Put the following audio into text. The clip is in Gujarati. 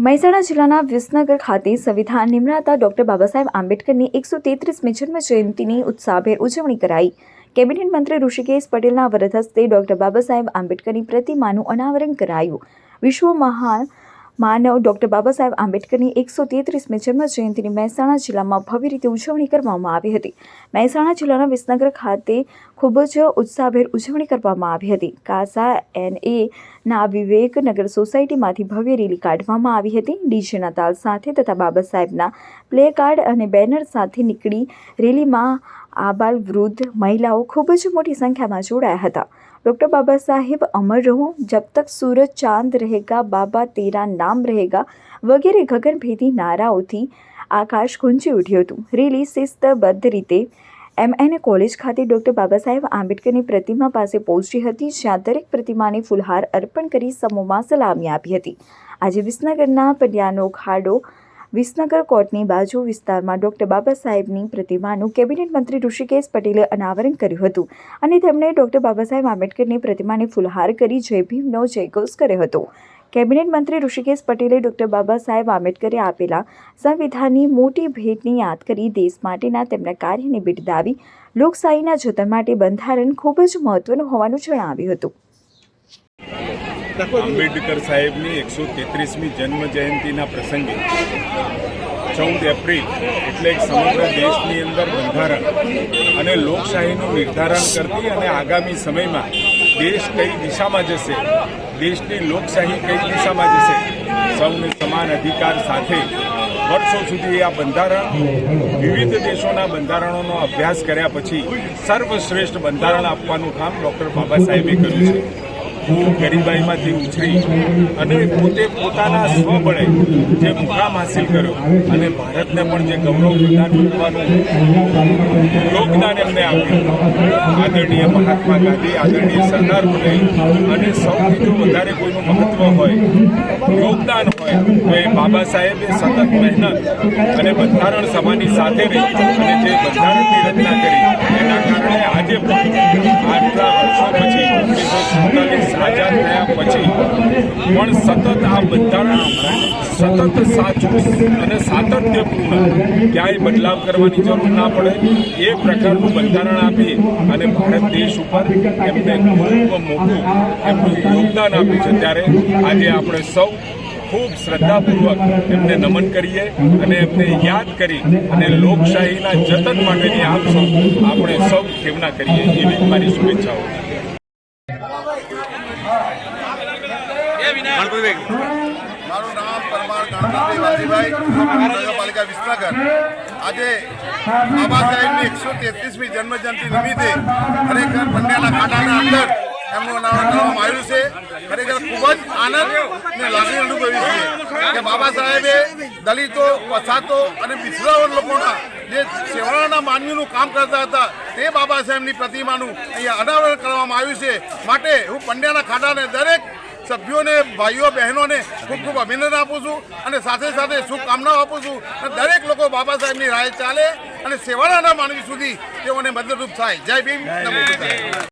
મહેસાણા જિલ્લાના વિસનગર ખાતે સંવિધાન નિર્માતા ડોક્ટર બાબાસાહેબ આંબેડકરની 133મી જન્મ જયંતિની ઉત્સાહભેર ઉજવણી કરાઈ। કેબિનેટ મંત્રી ઋષિકેશ પટેલના વરદ હસ્તે ડોક્ટર બાબાસાહેબ આંબેડકરની પ્રતિમાનું અનાવરણ કરાયું। વિશ્વ મહાન માનવ ડોક્ટર બાબાસાહેબ આંબેડકરની 133મી જન્મ જયંતિની મહેસાણા જિલ્લામાં ભવ્ય રીતે ઉજવણી કરવામાં આવી હતી। મહેસાણા જિલ્લાના વિસનગર ખાતે ખૂબ જ ઉત્સાહભેર ઉજવણી કરવામાં આવી હતી। કાસા NA ના વિવેકનગર સોસાયટીમાંથી ભવ્ય રેલી કાઢવામાં આવી હતી। ડીજેના તાલ સાથે તથા બાબાસાહેબના પ્લે કાર્ડ અને બેનર સાથે નીકળી રેલીમાં આબાલ વૃદ્ધ મહિલાઓ ખૂબ જ મોટી સંખ્યામાં જોડાયા હતા। डॉक्टर बाबा साहेब अमर रहो, जब तक सूरज चांद रहेगा, बाबा तेरा नाम रहेगा वगैरह गगनभेदी नाराओથી આકાશ ગુંજી ઉઠ્યું હતું। રેલી શિસ્તબદ્ધ રીતે MN કોલેજ ખાતે ડોક્ટર બાબાસાહેબ આંબેડકરની પ્રતિમા પાસે પહોંચી હતી, જ્યાં દરેક પ્રતિમાને ફૂલહાર અર્પણ કરી સમૂહમાં સલામી આપી હતી। આજે વિસનગરના પડિયાનો ખાડો વિસનગર કોર્ટની બાજુ વિસ્તારમાં ડોક્ટર બાબાસાહેબની પ્રતિમાનું કેબિનેટ મંત્રી ઋષિકેશ પટેલે અનાવરણ કર્યું હતું અને તેમણે ડોક્ટર બાબાસાહેબ આંબેડકરની પ્રતિમાને ફૂલહાર કરી જય ભીમનો જયઘોષ કર્યો હતો। કેબિનેટ મંત્રી ઋષિકેશ પટેલે ડોક્ટર બાબાસાહેબ આંબેડકરે આપેલા સંવિધાનની મોટી ભેટને યાદ કરી દેશ માટેના તેમના કાર્યને બિરદાવી લોકશાહીના જતન માટે બંધારણ ખૂબ જ મહત્વનું હોવાનું જણાવ્યું હતું। आंबेडकर साहेबनी 133મી जन्म जयंतीना प्रसंगे 14 एप्रिल એટલે સમગ્ર દેશની અંદર બંધારણ અને લોકશાહીનું નિર્ધારણ કરતી અને આગામી સમયમાં દેશ કઈ દિશામાં જશે, દેશની લોકશાહી કઈ દિશામાં જશે, સૌને સમાન અધિકાર સાથે વર્ષો સુધી આ બંધારણ વિવિધ દેશોના બંધારણોનો અભ્યાસ કર્યા પછી સર્વશ્રેષ્ઠ બંધારણ આપવાનું કામ ડૉક્ટર બાબા સાહેબે કર્યું છે। ગરીબાઈમાંથી ઉછળી અને પોતે પોતાના સ્વબળે જે મુકામ હાસિલ કર્યો અને ભારતને પણ જે ગૌરવ પ્રદાન કરવાનું યોગદાન એમને આપ્યું। આદરણીય મહાત્મા ગાંધી, આદરણીય સરદાર પટેલ અને સૌથી જો વધારે કોઈનું મહત્વ હોય, યોગદાન હોય તો એ બાબા સાહેબે સતત મહેનત અને બંધારણ સભાની સાથે રહી અને જે બંધારણની રચના કરી એના કારણે આજે પણ આટલા વર્ષો પછી 1947 આઝાદ થયા પછી પણ સતત આ બંધારણ સતત સાચું અને સાતત્યપૂર્ણ ક્યાંય બદલાવ કરવાની જરૂર ના પડે એ પ્રકારનું બંધારણ આપી અને ભારત દેશ ઉપર એમને ખૂબ મોટું એમનું યોગદાન આપ્યું છે। ત્યારે આજે આપણે સૌ ખૂબ શ્રદ્ધાપૂર્વક એમને નમન કરીએ અને એમને યાદ કરી અને લોકશાહીના જતન માટેની આપણે સૌ ખેવના કરીએ એવી મારી શુભેચ્છાઓ। મારું નામ પરમાર ગણપતભાઈ વાજીભાઈ, નગરપાલિકા વિસનગર। આજે બાબા સાહેબની 133મી જન્મજયંતિ નિમિત્તે ખરેખર પંડ્યાના ખાડાના અંદર એમનું અનાવરણ કરવામાં આવ્યું છે। ખરેખર ખૂબ જ આનંદ અને લાગણી અનુભવી છે કે બાબા સાહેબે દલિતો, પછાતો અને પિછડાઓ લોકોના જે સેવાના માનવીનું કામ કરતા હતા તે બાબા સાહેબની પ્રતિમાનું અહીંયા અનાવરણ કરવામાં આવ્યું છે। માટે હું પંડ્યાના ખાડાને દરેક સભ્યોને, ભાઈઓ બહેનોને ખૂબ ખૂબ અભિનંદન આપું છું અને સાથે સાથે શુભકામનાઓ આપું છું અને દરેક લોકો બાબા સાહેબની રાહ ચાલે અને સેવાના માનવી સુધી તેઓને મદદરૂપ થાય। જય ભીમ, નમો બુદ્ધાય।